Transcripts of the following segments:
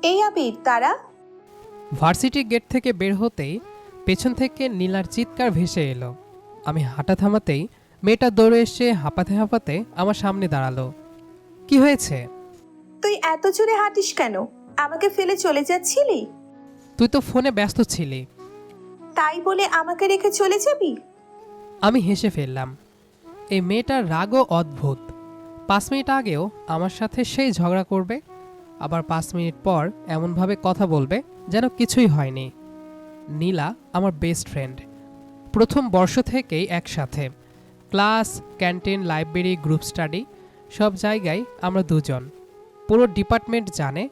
এই আবির, তারা। Varsity gate থেকে বের হতেই পেছন থেকে নীলার চিৎকার ভেসে এলো। আমি হাঁটা থামাতেই মেয়েটা দৌড়ে এসে হাঁপাতে হাঁপাতে আমার সামনে দাঁড়ালো। কি হয়েছে? তুই এত জোরে হাঁটিস কেন? আমাকে ফেলে চলে যাচ্ছিলি? তুই তো ফোনে ব্যস্ত ছিলি। তাই বলে আমাকে রেখে চলে যাবি? আমি হেসে ফেললাম। এই মেয়েটার রাগও অদ্ভুত। 5 মিনিট আগেও আমার সাথে সেই ঝগড়া করবে, আবার 5 মিনিট পর এমনভাবে কথা বলবে যেন কিছুই হয়নি। নীলা আমার বেস্ট ফ্রেন্ড। প্রথম বর্ষ থেকেই একসাথে class, canteen, library, group study, সব জায়গায় আমরা দুজন। পুরো ডিপার্টমেন্ট জানে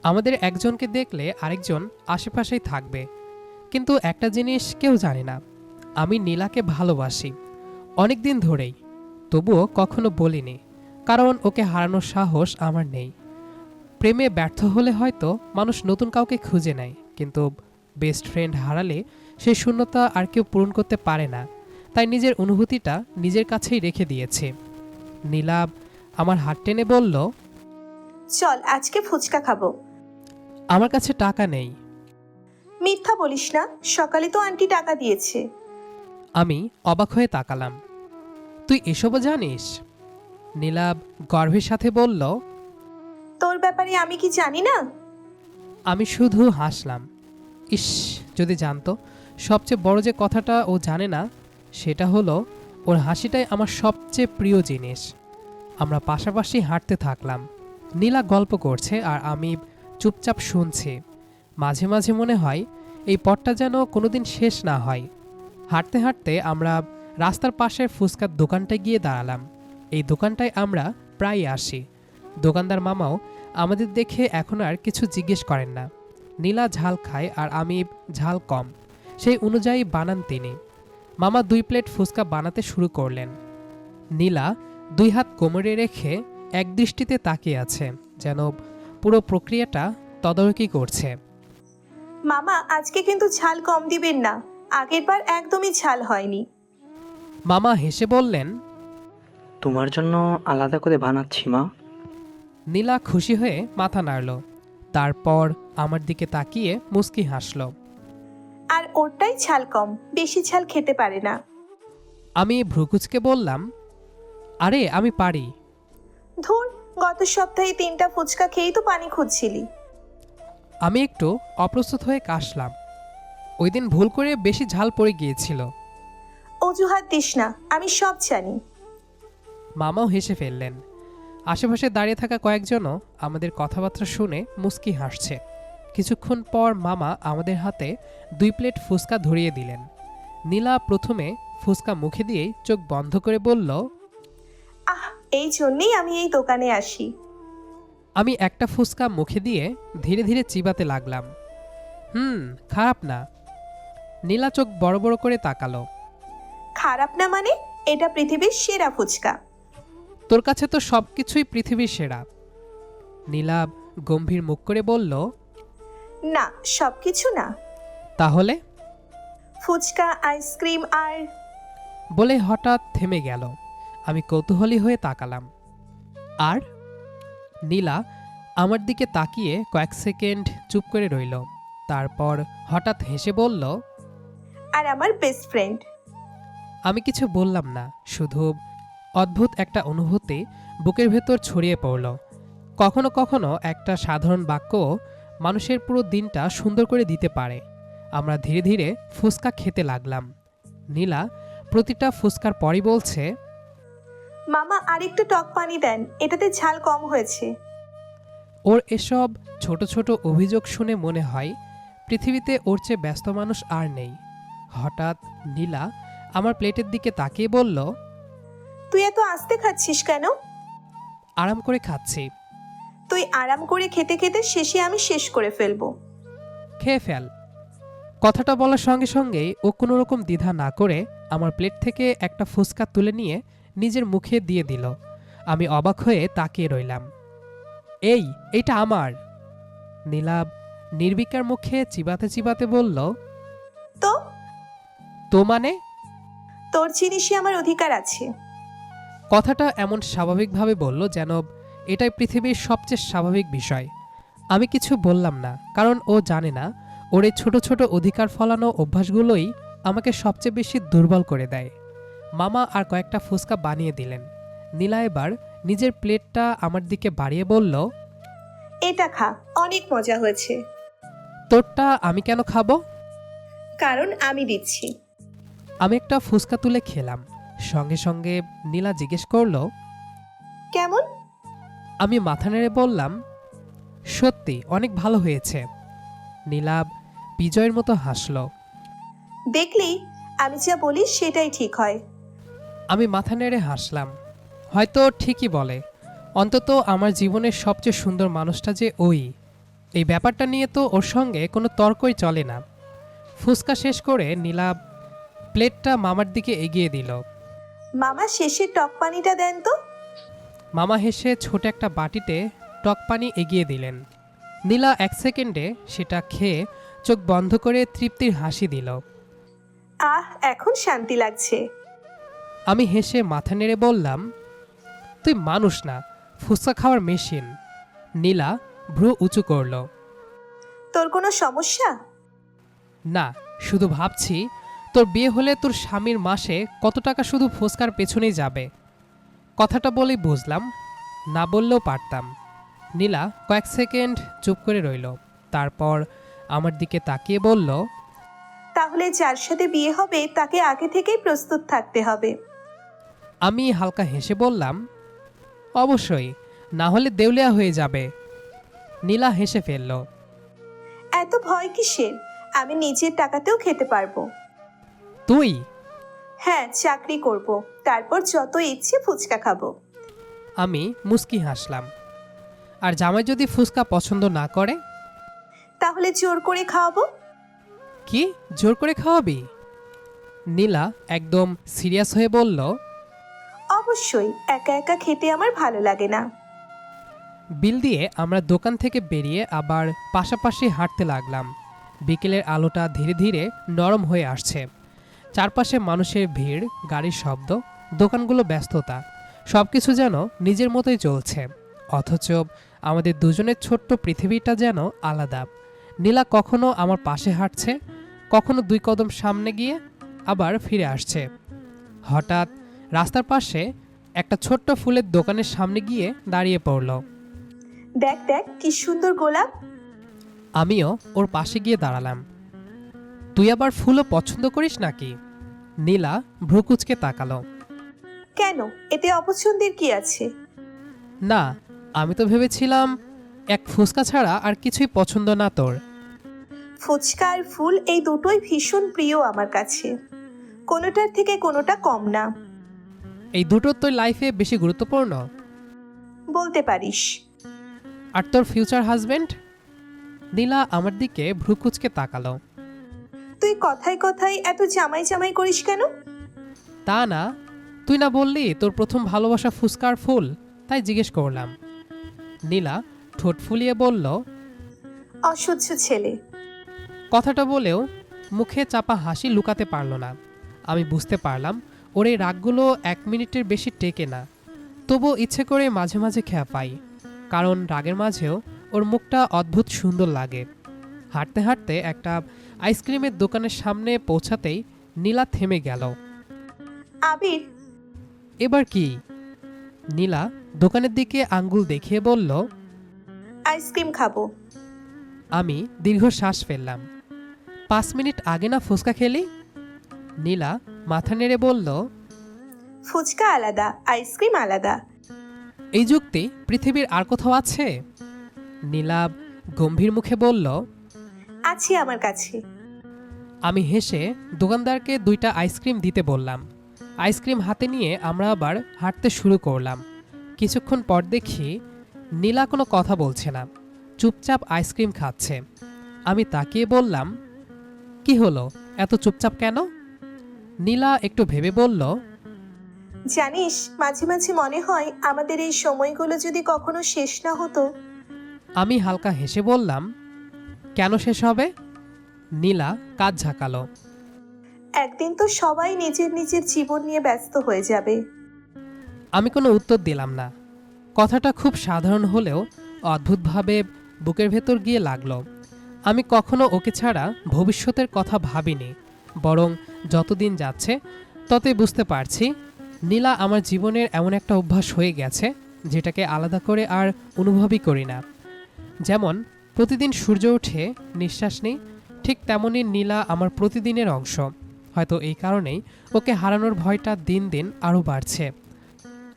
আমাদের একজনকে দেখলে আরেকজন আশেপাশেই থাকবে। কিন্তু একটা জিনিস কেউ জানে না, আমি নীলাকে ভালোবাসি অনেক দিন ধরেই। তবুও কখনো বলিনি, কারণ ওকে হারানোর সাহস আমার নেই। প্রেমে ব্যর্থ হলে হয়তো মানুষ নতুন কাউকে খুঁজে নেয়, কিন্তু বেস্ট ফ্রেন্ড হারালে সেই শূন্যতা আর কেউ পূরণ করতে পারে না। তাই নিজের অনুভূতিটা নিজের কাছেই রেখে দিয়েছে। নীলাভ আমার হাত টেনে বলল, চল আজকে ফুচকা খাবো। আমার কাছে টাকা নেই। মিথ্যা বলিস না, সকালে তো আন্টি টাকা দিয়েছে। আমি অবাক হয়ে তাকালাম। তুই এসবও জানিস? নীলাভ গর্বের সাথে বলল। তোর ব্যাপারে আমি কি জানি না? আমি শুধু হাসলাম। ইস, যদি জানতো। সবচেয়ে বড় যে কথাটা ও জানে না সেটা হলো ওর হাসিটাই আমার সবচেয়ে প্রিয় জিনিস। আমরা পাশাপাশি হাঁটতে থাকলাম। নীলা গল্প করছে আর আমি চুপচাপ শুনছি। মাঝে মাঝে মনে হয় এই পথটা যেন কোনোদিন শেষ না হয়। হাঁটতে হাঁটতে আমরা রাস্তার পাশের ফুচকার দোকানটায় গিয়ে দাঁড়ালাম। এই দোকানটায় আমরা প্রায় আসি। দোকানদার মামাও আমাদের দেখে এখন আর কিছু জিজ্ঞেস করেন না। নীলা ঝাল খায় আর আমি ঝাল কম, সেই অনুযায়ী বানান তিনি। মামা 2 প্লেট ফুচকা বানাতে শুরু করলেন। নীলা 2 হাত কোমরে রেখে একদৃষ্টিতে তাকিয়ে আছে, যেন পুরো প্রক্রিয়াটা তদারকি করছে। মামা, আজকে কিন্তু ঝাল কম দিবেন না, আগের বার একদমই ঝাল হয়নি। মামা হেসে বললেন, তোমার জন্য আলাদা করে বানাচ্ছি মা। নীলা খুশি হয়ে মাথা নাড়ল। তারপর আমার দিকে তাকিয়ে মুচকি হাসল। আর ওরটাই ঝাল কম, বেশি ঝাল খেতে পারে না। আমি ভ্রুকুচকে বললাম, আরে আমি পারি। ধুর, গত সপ্তাহে 3টা ফুচকা খেয়েই তো পানি খুঁজছিলি। আমি একটু অপ্রস্তুত হয়ে কাশলাম। ওই দিন ভুল করে বেশি ঝাল পড়ে গিয়েছিল। অজুহাত দিস না, আমি সব জানি। মামাও হেসে ফেললেন। আশেপাশে দাঁড়িয়ে থাকা কয়েকজনও আমাদের কথাবার্তা শুনে মুচকি হাসছে। কিছুক্ষণ পর মামা আমাদের হাতে 2 প্লেট ফুচকা ধরিয়ে দিলেন। নীলা প্রথমে ফুচকা মুখে দিয়েই চোখ বন্ধ করে বলল, আহ, এই জন্যেই আমি এই দোকানে আসি। আমি একটা ফুচকা মুখে দিয়ে ধীরে ধীরে চিবাতে লাগলাম। খারাপ না। নীলা চোখ বড় বড় করে তাকালো। খারাপ না মানে? এটা পৃথিবীর সেরা ফুচকা। তোর কাছে তো সব কিছুই পৃথিবীর সেরা। নীলা গম্ভীর মুখ করে বলল, না, সবকিছু না। তাহলে? ফুচকা, আইসক্রিম আর। বলে হঠাৎ থেমে গেল। আমি কৌতূহলী হয়ে তাকালাম। আর? নীলা আমার দিকে তাকিয়ে কয়েক সেকেন্ড চুপ করে রইল। তারপর হঠাৎ হেসে বলল, আর আমার বেস্ট ফ্রেন্ড। আমি কিছু বললাম না, শুধু অদ্ভুত একটা অনুভূতি বুকের ভেতর ছড়িয়ে পড়ল। কখনো কখনো একটা সাধারণ বাক্যও মানুষের পুরো দিনটা সুন্দর করে দিতে পারে। আমরা ধীরে ধীরে ফুচকা খেতে লাগলাম। নীলা প্রতিটা ফুচকার পরই বলছে, মামা, আরেকটু টক পানি দেন, এটাতে ঝাল কম হয়েছে। ওর এসব ছোট ছোট অভিযোগ শুনে মনে হয় পৃথিবীতে ওর চেয়ে ব্যস্ত মানুষ আর নেই। হঠাৎ নীলা আমার প্লেটের দিকে তাকিয়ে বলল, তুই এত আস্তে খাচ্ছিস কেন? আরাম করে খাচ্ছি। তুই আরাম করে খেতে খেতে শেষে আমি শেষ করে ফেলবো। খেয়ে ফেল। কথাটা বলার সঙ্গে সঙ্গেই ও কোনো রকম দ্বিধা না করে আমার প্লেট থেকে একটা ফুচকা তুলে নিয়ে নিজের মুখে দিয়ে দিল। আমি অবাক হয়ে তাকিয়ে রইলাম। এইটা আমার। নীলাভ নির্বিকার মুখে চিবাতে চিবাতে বলল, তো তো মানে? তোর জিনিসই আমার অধিকার আছে। কথাটা এমন স্বাভাবিকভাবে বলল যেন এটাই পৃথিবীর সবচেয়ে স্বাভাবিক বিষয়। আমি কিছু বললাম না, কারণ ও জানে না ওর এই ছোট ছোট অধিকার ফলানো অভ্যাসগুলোই আমাকে সবচেয়ে বেশি দুর্বল করে দেয়। মামা আর কয়েকটা ফুচকা বানিয়ে দিলেন। নীলা এবার নিজের প্লেটটা আমার দিকে বাড়িয়ে বলল, এটা খা, অনেক মজা হয়েছে। তোরটা আমি কেন খাবো? কারণ আমি দিচ্ছি। আমি একটা ফুচকা তুলে খেলাম। সঙ্গে সঙ্গে নীলা জিজ্ঞেস করলো, কেমন? আমি মাথা নেড়ে বললাম, সত্যি অনেক ভালো হয়েছে। নীলা বিজয়ের মতো হাসল। দেখলি, আমি যা বলি সেটাই ঠিক হয়। আমি মাথা নেড়ে হাসলাম। হয়তো ঠিকই বলে, অন্তত আমার জীবনের সবচেয়ে সুন্দর মানুষটা যে ওই। এই ব্যাপারটা নিয়ে তো ওর সঙ্গে কোনো তর্কই চলে না। ফুচকা শেষ করে নীলা প্লেটটা মামার দিকে এগিয়ে দিল। মামা শেষের টক পানিটা দেন তো। মামা হেসে ছোট একটা বাটিতে টক পানি এগিয়ে দিলেন। নীলা 1 সেকেন্ডে সেটা খেয়ে চোখ বন্ধ করে তৃপ্তির হাসি দিল। আহ, এখন শান্তি লাগছে। আমি হেসে মাথা নেড়ে বললাম, তুই মানুষ না, ফুচকা খাওয়ার মেশিন। নীলা ভ্রু উঁচু করল। তোর কোনো সমস্যা? না, শুধু ভাবছি তোর বিয়ে হলে তোর স্বামীর মাসে কত টাকা শুধু ফুচকার পেছনেই যাবে। কথাটা বলেই বুঝলাম, না বললেও পারতাম। নীলা কয়েক সেকেন্ড চুপ করে রইল, তারপর আমার দিকে তাকিয়ে বলল, তাহলে যার সাথে বিয়ে হবে তাকে আগে থেকেই প্রস্তুত থাকতে হবে। আমি হালকা হেসে বললাম, অবশ্যই, না হলে দেউলিয়া হয়ে যাবে। নীলা হেসে ফেলল। এত ভয় কিসের? আমি নিজের টাকাতেও খেতে পারবো। তুই? হ্যাঁ, চাকরি করব, তারপর যত ইচ্ছে ফুচকা খাবো। আমি মুস্কি হাসলাম। আর জামাই যদি ফুচকা পছন্দ না করে? তাহলে জোর করে খাওয়াবো। কি, জোর করে খাওয়াবি? নীলা একদম সিরিয়াস হয়ে বলল, অবশ্যই, একা একা খেতে আমার ভালো লাগে না। বিল দিয়ে আমরা দোকান থেকে বেরিয়ে আবার পাশাপাশি হাঁটতে লাগলাম। বিকেলের আলোটা ধীরে ধীরে নরম হয়ে আসছে। চারপাশে মানুষের ভিড়, গাড়ির শব্দ, দোকানগুলো ব্যস্ততা, সব কিছু যেন নিজের মতোই চলছে। অথচ আমাদের দুজনের ছোট্ট পৃথিবীটা যেন আলাদা। নীলা কখনো আমার পাশে হাঁটছে, কখনো 2 কদম সামনে গিয়ে আবার ফিরে আসছে। হঠাৎ রাস্তার পাশে একটা ছোট্ট ফুলের দোকানের সামনে গিয়ে দাঁড়িয়ে পড়ল। দেখ দেখ, কি সুন্দর গোলাপ। আমিও ওর পাশে গিয়ে দাঁড়ালাম। তুই আবার ফুলও পছন্দ করিস নাকি? নীলা ভ্রুকুচকে তাকালো। কেন, এতে অপছন্দের কি আছে? না, আমি তো ভেবেছিলাম এক ফুচকা ছাড়া আর কিছুই পছন্দ না তোর। ফুচকা আর ফুল এই দুটোই ভীষণ প্রিয় আমার কাছে, কোনোটার থেকে কোনোটা কম না। এই দুটো তোর লাইফে বেশি গুরুত্বপূর্ণ? বলতে পারিস। আর তোর ফিউচার হাজবেন্ড? নীলা আমার দিকে ভ্রুকুচকে তাকালো। তুই কথায় কথায় এত জামাই জামাই করিস কেন? তা না, তুই না বললি তোর প্রথম ভালোবাসা ফুচকা আর ফুল, তাই জিজ্ঞেস করলাম। নীলা ঠোঁট ফুলিয়ে বলল, অসহ্য ছেলে। কথাটা বলেও মুখে চাপা হাসি লুকাতে পারল না। আমি বুঝতে পারলাম ওর এই রাগগুলো 1 মিনিটের বেশি টেকে না। তবু ইচ্ছে করে মাঝে মাঝে খেয়া পাই, কারণ রাগের মাঝেও ওর মুখটা অদ্ভুত সুন্দর লাগে। হাঁটতে হাঁটতে একটা আইসক্রিমের দোকানের সামনে পৌঁছাতেই নীলা থেমে গেল। আবির, এবার কি? নীলা দোকানের দিকে আঙ্গুল দেখিয়ে বলল, আইসক্রিম খাবো। আমি দীর্ঘশ্বাস ফেললাম। 5 মিনিট আগে না ফুচকা খেলি? নীলা মাথা নেড়ে বলল, ফুচকা আলাদা, আইসক্রিম আলাদা। এই যুক্তি পৃথিবীর আর কোথাও আছে? নীলা গম্ভীর মুখে বলল, আছে আমার কাছে। আমি হেসে দোকানদারকে 2টা আইসক্রিম দিতে বললাম। আইসক্রিম হাতে নিয়ে আমরা আবার হাঁটতে শুরু করলাম। কিছুক্ষণ পর দেখি নীলা কোনো কথা বলছে না, চুপচাপ আইসক্রিম খাচ্ছে। আমি তাকিয়ে বললাম, কি হলো, এত চুপচাপ কেন? নীলা একটু ভেবে বলল, জানিস, মাঝে মাঝে মনে হয় আমাদের এই সময়গুলো যদি কখনো শেষ না হতো। আমি হালকা হেসে বললাম, কেন শেষ হবে? নীলা কাঁধ ঝাঁকালো। একদিন তো সবাই নিজের নিজের জীবন নিয়ে ব্যস্ত হয়ে যাবে। আমি কোনো উত্তর দিলাম না। কথাটা খুব সাধারণ হলেও অদ্ভুতভাবে বুকের ভেতর গিয়ে লাগলো। আমি কখনো ওকে ছাড়া ভবিষ্যতের কথা ভাবিনি, বরং যতদিন যাচ্ছে ততই বুঝতে পারছি নীলা আমার জীবনের এমন একটা অভ্যাস হয়ে গেছে যেটাকে আলাদা করে আর অনুভবই করি না। যেমন প্রতিদিন সূর্য ওঠে নিঃশ্বাস নেই, ঠিক তেমনই নীলা আমার প্রতিদিনের অংশ। হয়তো এই কারণেই ওকে হারানোর ভয়টা দিন দিন আরও বাড়ছে।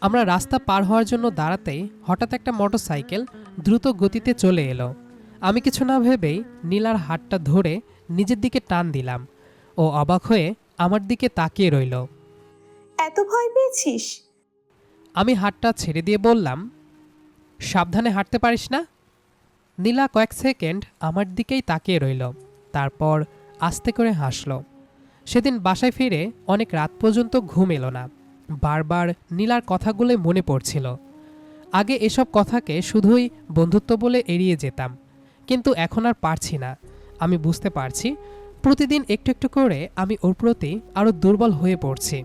আমরা রাস্তা পার হওয়ার জন্য দাঁড়াতেই হঠাৎ একটা মোটরসাইকেল দ্রুত গতিতে চলে এলো। আমি কিছু না ভেবেই নীলার হাতটা ধরে নিজের দিকে টান দিলাম। ও অবাক হয়ে আমার দিকে তাকিয়ে রইল। এত ভয় পেয়েছিস? আমি হাতটা ছেড়ে দিয়ে বললাম, সাবধানে হাঁটতে পারিস না? নীলা কয়েক সেকেন্ড আমার দিকেই তাকিয়ে রইল, তারপর আস্তে করে হাসল। সেদিন বাসায় ফিরে অনেক রাত পর্যন্ত ঘুম এলো না। বারবার নীলার কথাগুলোই মনে পড়ছিল। আগে এসব কথাকে শুধুই বন্ধুত্ব বলে এড়িয়ে যেতাম, কিন্তু এখন আর পারছি না। আমি বুঝতে পারছি প্রতিদিন একটু একটু করে আমি ওর প্রতি আরও দুর্বল হয়ে পড়ছি।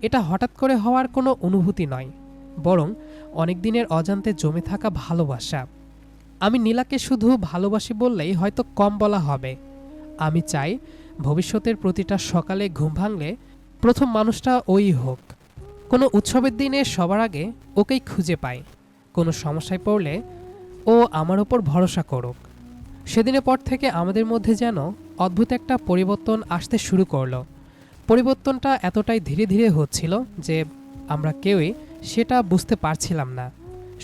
এটা হঠাৎ করে হওয়ার কোনো অনুভূতি নয়, বরং অনেক দিনের অজান্তে জমে থাকা ভালোবাসা। আমি নীলাকে শুধু ভালোবাসি বললেই হয়তো কম বলা হবে। আমি চাই ভবিষ্যতের প্রতিটা সকালে ঘুম ভাঙলে প্রথম মানুষটা ওই হোক। কোনো উৎসবের দিনে সবার আগে ওকেই খুঁজে পাই। কোনো সমস্যায় পড়লে ও আমার ওপর ভরসা করুক। সেদিনের পর থেকে আমাদের মধ্যে যেন অদ্ভুত একটা পরিবর্তন আসতে শুরু করলো। পরিবর্তনটা এতটাই ধীরে ধীরে হচ্ছিল যে আমরা কেউই সেটা বুঝতে পারছিলাম না।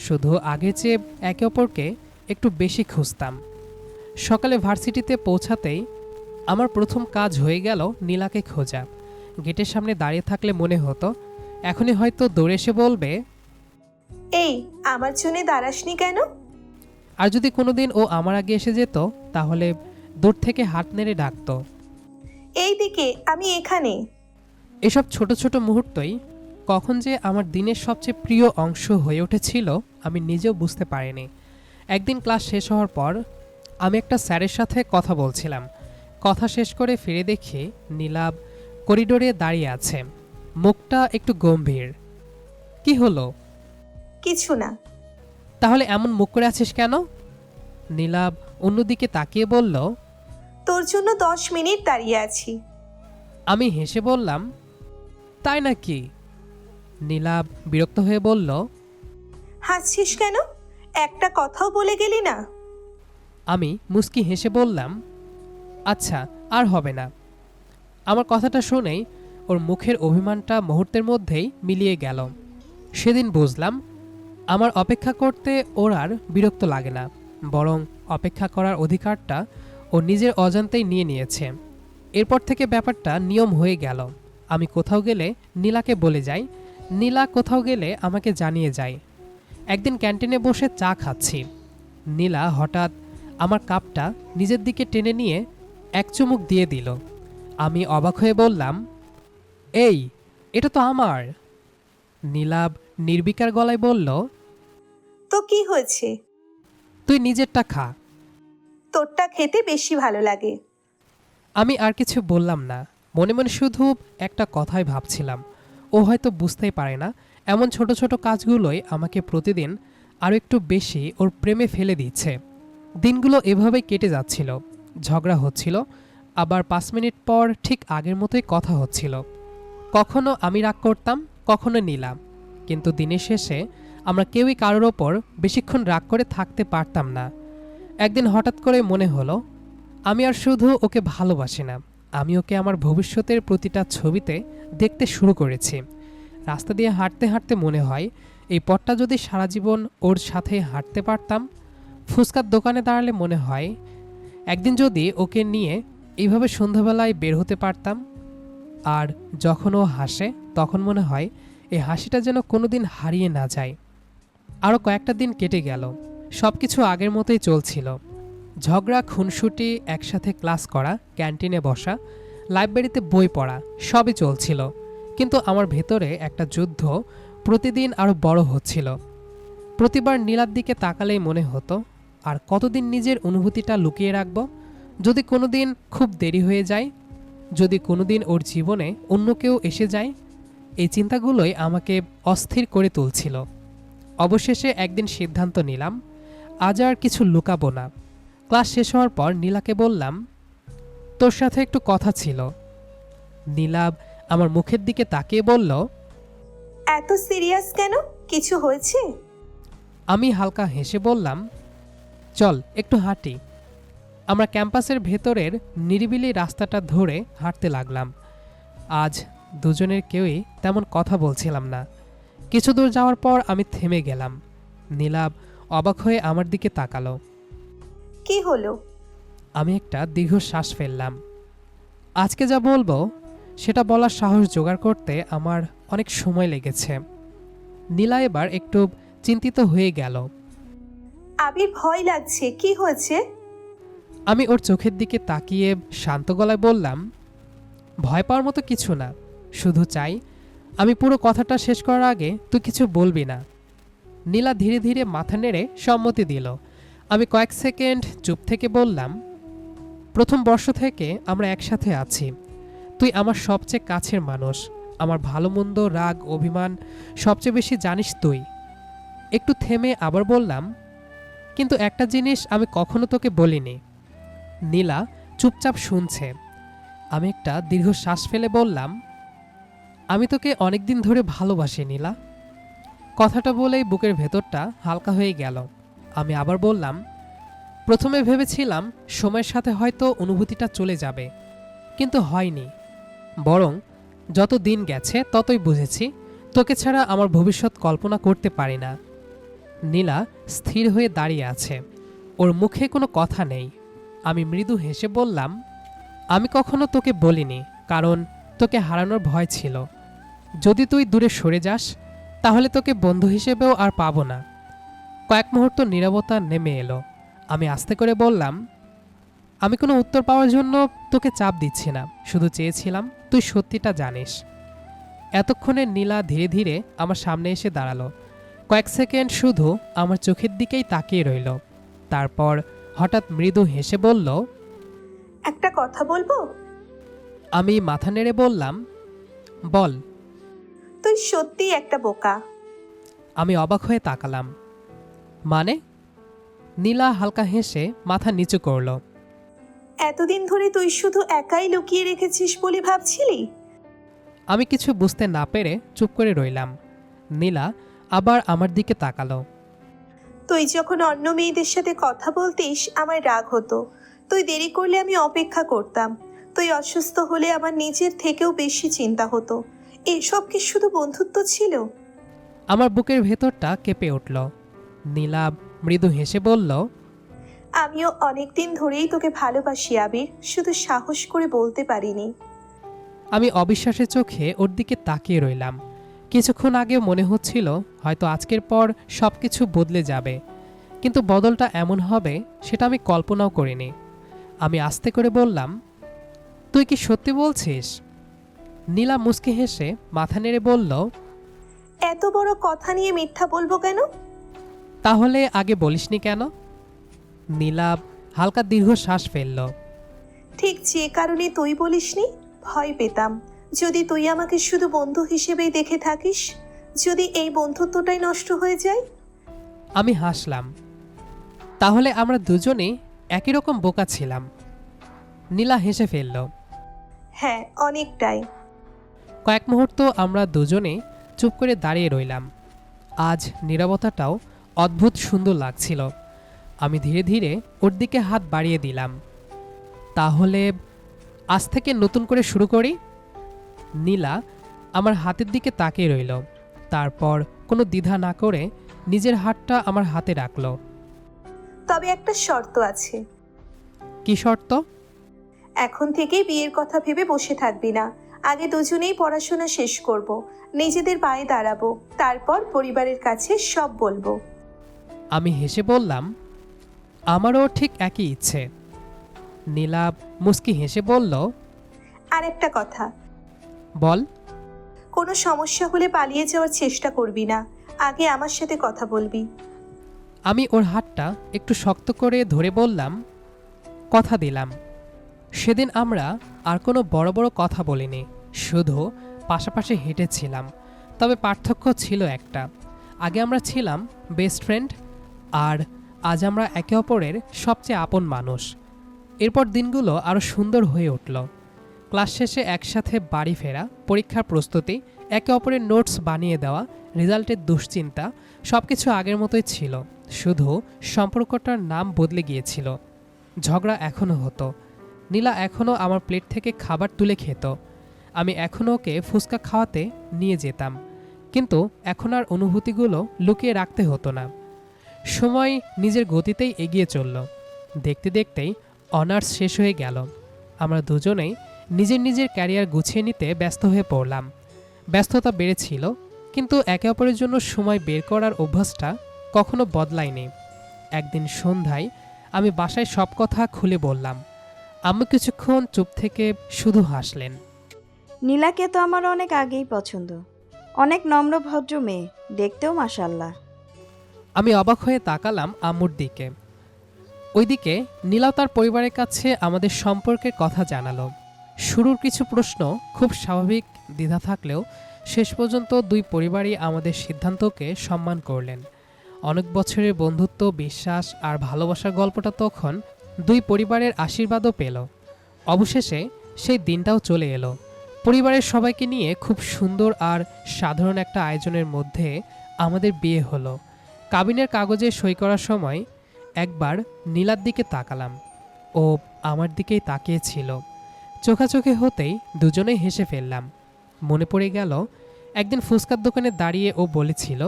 শুধু আগের চেয়ে একে অপরকে একটু বেশি খুঁজতাম। সকালে ভার্সিটিতে পৌঁছাতেই আমার প্রথম কাজ হয়ে গেল নীলাকে খোঁজা। গেটের সামনে দাঁড়িয়ে থাকলে মনে হতো এখনই হয়তো দৌড়ে এসে বলবে, এই আমার জন্য দাঁড়াসনি কেন? আর যদি কোনোদিন ও আমার আগে এসে যেত তাহলে দূর থেকে হাত নেড়ে ডাকতো, এই দিকে, আমি এখানে। এসব ছোট ছোট মুহূর্তই কখন যে আমার দিনের সবচেয়ে প্রিয় অংশ হয়ে উঠেছিল আমি নিজেও বুঝতে পারিনি। একদিন ক্লাস শেষ হওয়ার পর আমি একটা স্যারের সাথে কথা বলছিলাম। কথা শেষ করে ফিরে দেখি নীলাভ করিডোরে দাঁড়িয়ে আছে, মুখটা একটু গম্ভীর। কি হলো? কিছু না। তাহলে এমন মুখ করে আছিস কেন? নীলাভ অন্যদিকে তাকিয়ে বলল, তোর জন্য 10 মিনিট দাঁড়িয়ে আছি। আমি হেসে বললাম, তাই নাকি? নীলাভ বিরক্ত হয়ে বলল, হাসছিস কেন? একটা কথাও বলে গেলি না। আমি মুস্কি হেসে বললাম, আচ্ছা আর হবে না। আমার কথাটা শুনেই ওর মুখের অভিমানটা মুহূর্তের মধ্যেই মিলিয়ে গেল। সেদিন বুঝলাম আমার অপেক্ষা করতে ওর আর বিরক্ত লাগে না, বরং অপেক্ষা করার অধিকারটা ও নিজের অজান্তেই নিয়ে নিয়েছে। এরপর থেকে ব্যাপারটা নিয়ম হয়ে গেল। আমি কোথাও গেলে নীলাকে বলে যাই, নীলা কোথাও গেলে আমাকে জানিয়ে যায়। একদিন ক্যান্টিনে বসে চা খাচ্ছি, নীলা হঠাৎ আমার কাপটা নিজের দিকে টেনে নিয়ে এক চুমুক দিয়ে দিল। আমি অবাক হয়ে বললাম, এই এটা তো আমার। নীলাভ নির্বিকার গলায় বলল, তো কি হয়েছে? তুই নিজেরটা খা। তোরটা খেতে বেশি ভালো লাগে। আমি আর কিছু বললাম না, মনে মনে শুধু একটা কথাই ভাবছিলাম, ও হয়তো বুঝতেই পারে না এমন ছোট ছোট কাজগুলোই আমাকে প্রতিদিন আরও একটু বেশি ওর প্রেমে ফেলে দিচ্ছে। দিনগুলো এভাবেই কেটে যাচ্ছিল। ঝগড়া হচ্ছিল, আবার 5 মিনিট পর ঠিক আগের মতোই কথা হচ্ছিল। কখনো আমি রাগ করতাম, কখনো নিলাম, কিন্তু দিনের শেষে আমরা কেউই কারোর ওপর বেশিক্ষণ রাগ করে থাকতে পারতাম না। একদিন হঠাৎ করে মনে হলো আমি আর শুধু ওকে ভালোবাসি না, আমি ওকে আমার ভবিষ্যতের প্রতিটা ছবিতে দেখতে শুরু করেছি। রাস্তা দিয়ে হাঁটতে হাঁটতে মনে হয় এই পথটা যদি সারা জীবন ওর সাথে হাঁটতে পারতাম। ফুচকার দোকানে দাঁড়ালে মনে হয় একদিন যদি ওকে নিয়ে এইভাবে সন্ধ্যাবেলায় বের হতে পারতাম। আর যখন ও হাসে তখন মনে হয় এই হাসিটা যেন কোনোদিন হারিয়ে না যায়। আরও কয়েকটা দিন কেটে গেল, সব কিছু আগের মতোই চলছিল। ঝগড়া, খুনসুটি, একসাথে ক্লাস করা, ক্যান্টিনে বসা, লাইব্রেরিতে বই পড়া, সবই চলছিল। কিন্তু আমার ভেতরে একটা যুদ্ধ প্রতিদিন আরও বড় হচ্ছিল। প্রতিবার নীলার দিকে তাকালেই মনে হতো আর কতদিন নিজের অনুভূতিটা লুকিয়ে রাখব। যদি কোনোদিন খুব দেরি হয়ে যায়, যদি কোনোদিন ওর জীবনে অন্য কেউ এসে যায়, এই চিন্তাগুলোই আমাকে অস্থির করে তুলছিল। অবশেষে একদিন সিদ্ধান্ত নিলাম আজ আর কিছু লুকাবো না। ক্লাস শেষ হওয়ার পর নীলাকে বললাম, তোর সাথে একটু কথা ছিল। নীলাব আমার মুখের দিকে তাকিয়ে বলল, এত সিরিয়াস কেন? কিছু হয়েছে? আমি হালকা হেসে বললাম, চল একটু হাঁটি। আমরা ক্যাম্পাসের ভেতরের নিরিবিলি রাস্তাটা ধরে হাঁটতে লাগলাম। আজ দুজনের কেউই তেমন কথা বলছিলাম না। কিছু দূর যাওয়ার পর আমি থেমে গেলাম। নীলাব অবাক হয়ে আমার দিকে তাকালো। কি হলো? আমি একটা দীর্ঘশ্বাস ফেললাম। আজকে যা বলবো সেটা বলার সাহস জোগাড় করতে আমার অনেক সময় লেগেছে। নীলা এবার একটু চিন্তিত হয়ে গেল। আবির, ভয় লাগছে, কি হয়েছে? আমি ওর চোখের দিকে তাকিয়ে শান্ত গলায় বললাম, ভয় পাওয়ার মতো কিছু না, শুধু চাই আমি পুরো কথাটা শেষ করার আগে তুই কিছু বলবি না। নীলা ধীরে ধীরে মাথা নেড়ে সম্মতি দিল। আমি কয়েক সেকেন্ড চুপ থেকে বললাম, প্রথম বর্ষ থেকে আমরা একসাথে আছি। তুই আমার সবচেয়ে কাছের মানুষ। আমার ভালো মন্দ, রাগ, অভিমান সবচেয়ে বেশি জানিস তুই। একটু থেমে আবার বললাম, কিন্তু একটা জিনিস আমি কখনো তোকে বলিনি। নীলা চুপচাপ শুনছে। আমি একটা দীর্ঘশ্বাস ফেলে বললাম, আমি তোকে অনেকদিন ধরে ভালোবাসি নীলা। কথাটা বলেই বুকের ভেতরটা হালকা হয়ে গেল। আমি আবার বললাম, প্রথমে ভেবেছিলাম সময়ের সাথে হয়তো অনুভূতিটা চলে যাবে, কিন্তু হয়নি। বরং যত দিন গেছে ততই বুঝেছি তোকে ছাড়া আমার ভবিষ্যৎ কল্পনা করতে পারি না। নীলা স্থির হয়ে দাঁড়িয়ে আছে, ওর মুখে কোনো কথা নেই। আমি মৃদু হেসে বললাম, আমি কখনো তোকে বলিনি, কারণ তোকে হারানোর ভয় ছিল। যদি তুই দূরে সরে যাস তাহলে তোকে বন্ধু হিসেবেও আর পাবো না। কয়েক মুহূর্ত নীরবতা নেমে এলো। আমি আস্তে করে বললাম, আমি কোনো উত্তর পাওয়ার জন্য তোকে চাপ দিচ্ছি না, শুধু চেয়েছিলাম তুই সত্যিটা জানিস। এতক্ষণে নীলা ধীরে ধীরে আমার সামনে এসে দাঁড়ালো। কয়েক সেকেন্ড শুধু আমার চোখের দিকেই তাকিয়ে রইল। তারপর হঠাৎ মৃদু হেসে বলল, একটা কথা বলবো? আমি মাথা নেড়ে বললাম, বল। তুই সত্যিই একটা বোকা। আমি অবাক হয়ে তাকালাম। মানে? নীলা হালকা হেসে মাথা নিচু করল। এতদিন ধরে তুই শুধু একাই লুকিয়ে রেখেছিস বলে ভাবছিলি? আমি কিছু বুঝতে না পেরে চুপ করে রইলাম। নীলা আবার আমার দিকে তাকালো। তুই যখন অন্য মেয়েদের সাথে কথা বলতিস আমার রাগ হতো। তুই দেরি করলে আমি অপেক্ষা করতাম। তুই অসুস্থ হলে আমার নিজের থেকেও বেশি চিন্তা হতো। এসব কি শুধু বন্ধুত্ব ছিল? আমার বুকের ভেতরটা কেঁপে উঠল। নীলা মৃদু হেসে বলল, আমিও অনেকদিন ধরেই তোকে ভালোবাসি আবির, শুধু সাহস করে বলতে পারিনি। আমি অবিশ্বাসের চোখে ওর দিকে তাকিয়ে রইলাম। কিছুক্ষণ আগেও মনে হচ্ছিল হয়তো আজকের পর সব কিছু বদলে যাবে, কিন্তু বদলটা এমন হবে সেটা আমি কল্পনাও করিনি। আমি আস্তে করে বললাম, তুই কি সত্যি বলছিস? নীলা মুচকি হেসে মাথা নেড়ে বলল, এত বড় কথা নিয়ে মিথ্যা বলবো কেন? তাহলে আগে বলিসনি কেন? নীলা হালকা দীর্ঘশ্বাস ফেলল। ঠিক যে কারণে তুই বলিসনি, ভয় পেতাম। যদি তুই আমাকে শুধু বন্ধু হিসেবেই দেখে থাকিস, যদি এই বন্ধুত্বটাই নষ্ট হয়ে যায়। আমি হাসলাম। তাহলে আমরা দুজনেই একই রকম বোকা ছিলাম। নীলা হেসে ফেলল। হ্যাঁ, অনেকটাই। কয়েক মুহূর্ত আমরা দুজনেই চুপ করে দাঁড়িয়ে রইলাম। আজ নীরবতাটাও অদ্ভুত সুন্দর লাগছিল। আমি ধীরে ধীরে ওর দিকে হাত বাড়িয়ে দিলাম। তাহলে আজ থেকে নতুন করে শুরু করি? নীলা আমার হাতের দিকে তাকিয়ে রইল। তারপর কোনো দ্বিধা না করে নিজের হাতটা আমার হাতে রাখল। তবে একটা শর্ত আছে। কি শর্ত? এখন থেকেই বিয়ের কথা ভেবে বসে থাকবি না। আগে দুজনেই পড়াশোনা শেষ করব, নিজেদের পায়ে দাঁড়াবো, তারপর পরিবারের কাছে সব বলবো। আমি হেসে বললাম, আমারও ঠিক একই ইচ্ছে। নীলা মুস্কি হেসে বলল, আর একটা কথা, বল। কোনো সমস্যা হলে পালিয়ে যাওয়ার চেষ্টা করবি না, আগে আমার সাথে কথা বলবি। আমি ওর হাতটা একটু শক্ত করে ধরে বললাম, কথা দিলাম। সেদিন আমরা আর কোনো বড় বড় কথা বলিনি, শুধু পাশাপাশি হেঁটেছিলাম। তবে পার্থক্য ছিল একটা, আগে আমরা ছিলাম বেস্ট ফ্রেন্ড, আর আজ আমরা একে অপরের সবচেয়ে আপন মানুষ। এরপর দিনগুলো আরও সুন্দর হয়ে উঠল। ক্লাস শেষে একসাথে বাড়ি ফেরা, পরীক্ষার প্রস্তুতি, একে অপরের নোটস বানিয়ে দেওয়া, রেজাল্টের দুশ্চিন্তা, সব কিছু আগের মতোই ছিল, শুধু সম্পর্কটার নাম বদলে গিয়েছিল। ঝগড়া এখনও হতো। নীলা এখনও আমার প্লেট থেকে খাবার তুলে খেত। আমি এখনও ওকে ফুচকা খাওয়াতে নিয়ে যেতাম, কিন্তু এখন আর অনুভূতিগুলো লুকিয়ে রাখতে হতো না। সময় নিজের গতিতেই এগিয়ে চলল। দেখতে দেখতেই অনার্স শেষ হয়ে গেল। আমরা দুজনেই নিজের নিজের ক্যারিয়ার গুছিয়ে নিতে ব্যস্ত হয়ে পড়লাম। ব্যস্ততা বেড়েছিল, কিন্তু একে অপরের জন্য সময় বের করার অভ্যাসটা কখনো বদলায়নি। একদিন সন্ধ্যায় আমি বাসায় সব কথা খুলে বললাম। আম্মু কিছুক্ষণ চুপ থেকে শুধু হাসলেন। নীলাকে তো আমার অনেক আগেই পছন্দ। অনেক নম্র ভদ্র মেয়ে, দেখতেও মাশাআল্লাহ। আমি অবাক হয়ে তাকালাম আম্মুর দিকে। ওইদিকে নীলাও তার পরিবারের কাছে আমাদের সম্পর্কের কথা জানালো। শুরুর কিছু প্রশ্ন খুব স্বাভাবিক, দ্বিধা থাকলেও শেষ পর্যন্ত দুই পরিবারই আমাদের সিদ্ধান্তকে সম্মান করলেন। অনেক বছরের বন্ধুত্ব, বিশ্বাস আর ভালোবাসার গল্পটা তখন দুই পরিবারের আশীর্বাদও পেল। অবশেষে সেই দিনটাও চলে এলো। পরিবারের সবাইকে নিয়ে খুব সুন্দর আর সাধারণ একটা আয়োজনের মধ্যে আমাদের বিয়ে হলো। কাবিনের কাগজে সই করার সময় একবার নীলার দিকে তাকালাম। ও আমার দিকেই তাকিয়েছিল। চোখাচোখি হতেই দুজনেই হেসে ফেললাম। মনে পড়ে গেল একদিন ফুচকার দোকানে দাঁড়িয়ে ও বলেছিল,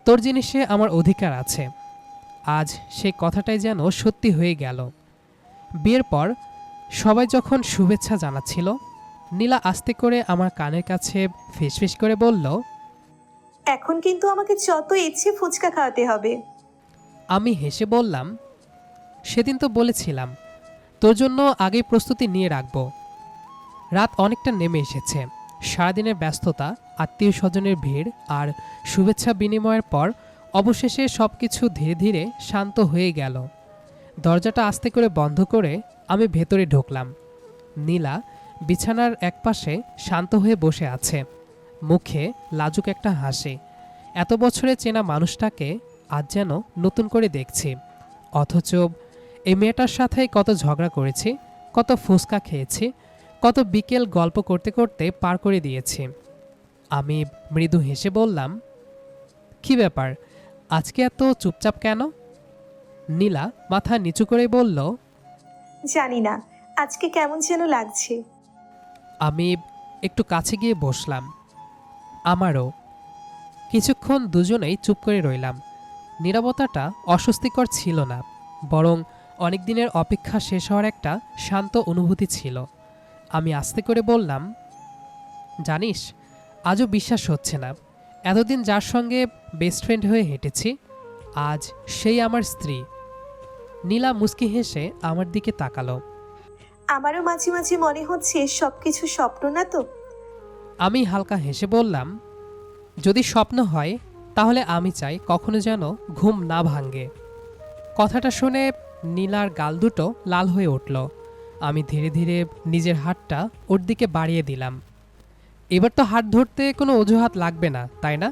তোর জিনিসে আমার অধিকার আছে। আজ সেই কথাটাই যেন সত্যি হয়ে গেল। বিয়ের পর সবাই যখন শুভেচ্ছা জানাচ্ছিল, নীলা আস্তে করে আমার কানের কাছে ফিসফিস করে বলল, এখন কিন্তু আমাকে যত ইচ্ছে ফুচকা খাওয়াতে হবে। আমি হেসে বললাম, সেদিন তো বলেছিলাম তোর জন্য আগেই প্রস্তুতি নিয়ে রাখব। রাত অনেকটা নেমে এসেছে। সারাদিনের ব্যস্ততা, আত্মীয় স্বজনের ভিড় আর শুভেচ্ছা বিনিময়ের পর অবশেষে সব কিছু ধীরে ধীরে শান্ত হয়ে গেল। দরজাটা আস্তে করে বন্ধ করে আমি ভেতরে ঢুকলাম। নীলা বিছানার একপাশে শান্ত হয়ে বসে আছে, মুখে লাজুক একটা হাসি। এত বছরে চেনা মানুষটাকে আজ যেন নতুন করে দেখছি। অথচ এই মেয়েটার সাথে কত ঝগড়া করেছি, কত ফুচকা খেয়েছি, কত বিকেল গল্প করতে করতে পার করে দিয়েছি। আমি মৃদু হেসে বললাম, কি ব্যাপার, আজকে এত চুপচাপ কেন? নীলা মাথা নিচু করে বলল, জানি না, আজকে কেমন যেন লাগছে। আমি একটু কাছে গিয়ে বসলাম। আমারও। কিছুক্ষণ দুজনেই চুপ করে রইলাম। নীরবতাটা অস্বস্তিকর ছিল না, বরং অনেক দিনের অপেক্ষা শেষ হওয়ার একটা শান্ত অনুভূতি ছিল। আমি আস্তে করে বললাম, জানিস, আজও বিশ্বাস হচ্ছে না, এতদিন যার সঙ্গে বেস্ট ফ্রেন্ড হয়ে হেঁটেছি, আজ সেই আমার স্ত্রী। নীলা মুচকি হেসে আমার দিকে তাকালো। আমারও মাঝে মাঝে মনে হচ্ছে সবকিছু স্বপ্ন না তো। আমি হালকা হেসে বললাম, যদি স্বপ্ন হয় তাহলে আমি চাই কখনো যেন ঘুম না ভাঙে। কথাটা শুনে নীলার গাল দুটো লাল হয়ে উঠল। আমি ধীরে ধীরে নিজের হাতটা ওর দিকে বাড়িয়ে দিলাম। এবার তো হাত ধরতে কোনো অজুহাত লাগবে না, তাই না?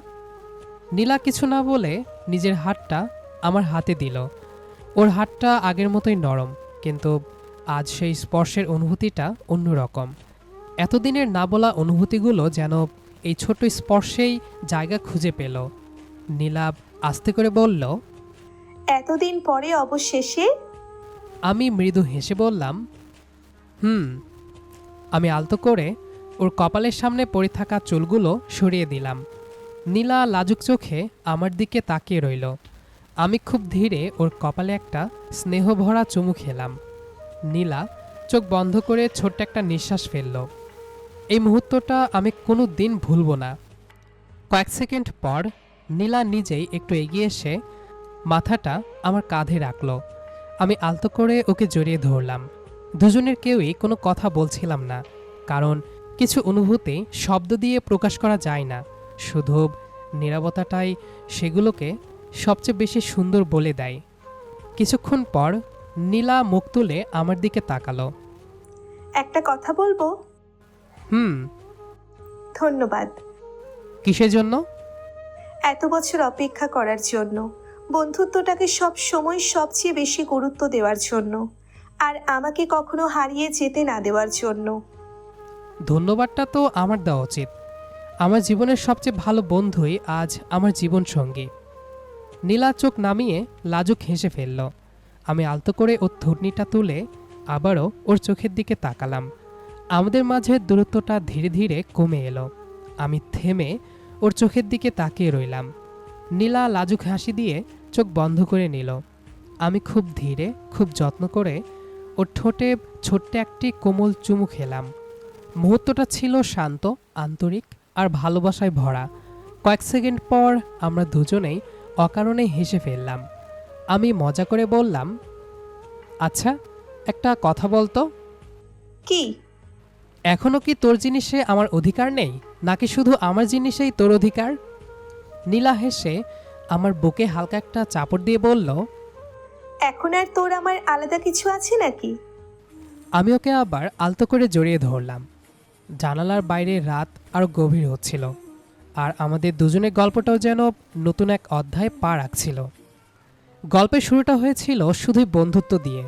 নীলা কিছু না বলে নিজের হাতটা আমার হাতে দিল। ওর হাতটা আগের মতোই নরম, কিন্তু আজ সেই স্পর্শের অনুভূতিটা অন্যরকম। এতদিনের না বলা অনুভূতিগুলো যেন এই ছোট্ট স্পর্শেই জায়গা খুঁজে পেল। নীলা আস্তে করে বলল, এতদিন পরে অবশেষে। আমি মৃদু হেসে বললাম, আমি আলতো করে ওর কপালের সামনে পড়ে থাকা চুলগুলো সরিয়ে দিলাম। নীলা লাজুক চোখে আমার দিকে তাকিয়ে রইল। আমি খুব ধীরে ওর কপালে একটা স্নেহভরা চুমু খেলাম। নীলা চোখ বন্ধ করে ছোট্ট একটা নিঃশ্বাস ফেলল। এই মুহূর্তটা আমি কোনো দিন ভুলব না। কয়েক সেকেন্ড পর নীলা নিজেই একটু এগিয়ে এসে মাথাটা আমার কাঁধে রাখল। আমি আলতো করে ওকে জড়িয়ে ধরলাম। দুজনের কেউই কোনো কথা বলছিলাম না, কারণ কিছু অনুভূতি শব্দ দিয়ে প্রকাশ করা যায় না, শুধু নীরবতাটাই সেগুলোকে সবচেয়ে বেশি সুন্দর বলে দেয়। কিছুক্ষণ পর নীলা মুখ তুলে আমার দিকে তাকালো। একটা কথা বলবো? ধন্যবাদ। কিসের জন্য? এত বছর অপেক্ষা করার জন্য। বন্ধুত্বটাকে সব সময় সবচেয়ে বেশি গুরুত্ব দেওয়ার জন্য, আর আমাকে কখনো হারিয়ে যেতে না দেওয়ার জন্য। ধন্যবাদটা তো আমার দেওয়া উচিত। আমার জীবনের সবচেয়ে ভালো বন্ধুই আজ আমার জীবন সঙ্গী। নীলা চোখ নামিয়ে লাজুক হেসে ফেলল। আমি আলতো করে ওর থুতনিটা তুলে আবারও ওর চোখের দিকে তাকালাম। আমাদের মাঝে দূরত্বটা ধীরে ধীরে কমে এলো। আমি থেমে ওর চোখের দিকে তাকিয়ে রইলাম। নীলা লাজুক হাসি দিয়ে চোখ বন্ধ করে নিল। আমি খুব ধীরে খুব যত্ন করে ওর ঠোঁটে ছোট্ট একটি কোমল চুমু খেলাম। মুহূর্তটা ছিল শান্ত, আন্তরিক আর ভালোবাসায় ভরা। কয়েক সেকেন্ড পর আমরা দুজনেই অকারণে হেসে ফেললাম। আমি মজা করে বললাম, আচ্ছা একটা কথা বলতো, কি? এখনও কি তোর জিনিসে আমার অধিকার নেই, নাকি শুধু আমার জিনিসেই তোর অধিকার? নীলা হেসে আমার বুকে হালকা একটা চাপড় দিয়ে বলল, এখন আর তোর আমার আলাদা কিছু আছে নাকি? আমি ওকে আবার আলতো করে জড়িয়ে ধরলাম। জানালার বাইরে রাত আরও গভীর হচ্ছিল, আর আমাদের দুজনের গল্পটাও যেন নতুন এক অধ্যায় পা রাখছিল। গল্পের শুরুটা হয়েছিল শুধুই বন্ধুত্ব দিয়ে।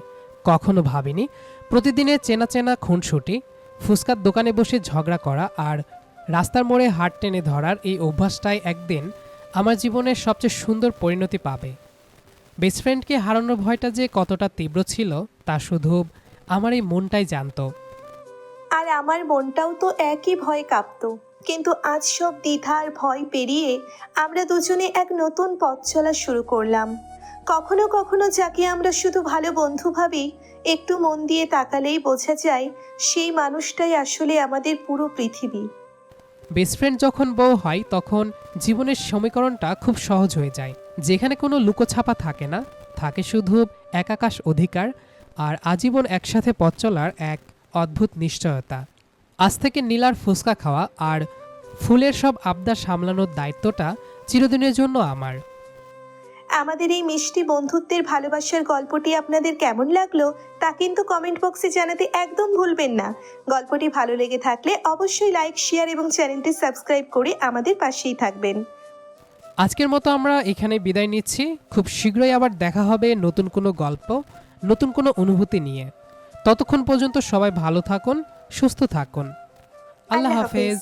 কখনো ভাবিনি প্রতিদিনের চেনা চেনা খুনসুটি, ফুচকার দোকানে বসে ঝগড়া করা আর রাস্তার মোড়ে হাত টেনে ধরার এই অভ্যাসটাই একদিন আমার জীবনের সবচেয়ে সুন্দর পরিণতি পাবে। বেস্ট ফ্রেন্ডকে হারানোর ভয়টা যে কতটা তীব্র ছিল তা শুধু আমার এই মনটাই জানতো। আর আমার মনটাও তো একই ভয়ে কাঁপতো, কিন্তু আজ সব দ্বিধা আর ভয় পেরিয়ে আমরা দুজনে এক নতুন পথ চলা শুরু করলাম। কখনো কখনো যাকে আমরা শুধু ভালো বন্ধু ভাবি, একটু মন দিয়ে তাকালেই বোঝা যায় সেই মানুষটাই আসলে আমাদের পুরো পৃথিবী। বেস্ট ফ্রেন্ড যখন বউ হয় তখন জীবনের সমীকরণটা খুব সহজ হয়ে যায়। যেখানে কোনো লুকোছাপা থাকে না, থাকে শুধু একাকাশ অধিকার আর আজীবন একসাথে পথ চলার এক অদ্ভুত নিশ্চয়তা। আজ থেকে নীলার ফুচকা খাওয়া আর ফুলের সব আবদার সামলানোর দায়িত্বটা চিরদিনের জন্য আমার। আমাদের এই মিষ্টি বন্ধুত্বের ভালোবাসার গল্পটি আপনাদের কেমন লাগলো তা কিন্তু কমেন্ট বক্সে জানাতে একদম ভুলবেন না। গল্পটি ভালো লেগে থাকলে অবশ্যই লাইক, শেয়ার এবং চ্যানেলটি সাবস্ক্রাইব করে আমাদের পাশেই থাকবেন। আজকের মতো আমরা এখানে বিদায় নিচ্ছি। খুব শীঘ্রই আবার দেখা হবে নতুন কোনো গল্প, নতুন কোনো অনুভূতি নিয়ে। ততক্ষণ পর্যন্ত সবাই ভালো থাকুন, সুস্থ থাকুন। আল্লাহ হাফেজ।